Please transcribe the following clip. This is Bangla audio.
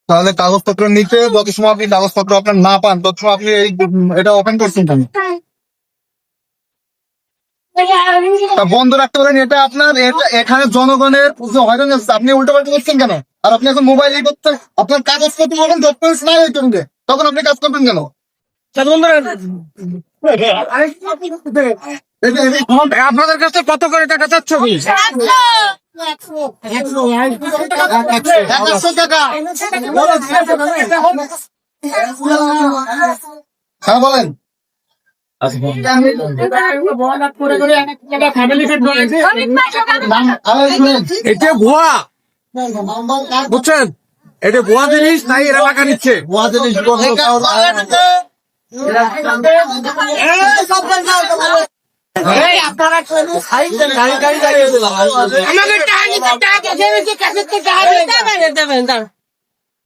তাহলে কাগজপত্র নিতে যত সময় আপনি কাগজপত্র আপনার না পান তত সময় আপনি এটা ওপেন করছেন কেন? তা বন্ধ রাখতে পারেন, এটা আপনার এখানে জনগণের হয়রানি হচ্ছে, আপনি উল্টো পাল্টা করছেন কেন? আর আপনি এখন মোবাইল করতে আপনার কাগজপত্র যখন ডকুমেন্টস নাই ওই সঙ্গে, তখন আপনি কাজ করবেন কেন? আপনাদের কাছে কত করে টাকা চাচ্ছ? 100 টাকা। হ্যাঁ বলেন। এটা ভুয়া, বুঝছেন? এটা ভুয়া জিনিস, তাই এরা টাকা নিচ্ছে। ভুয়া জিনিস আমাকে টাকা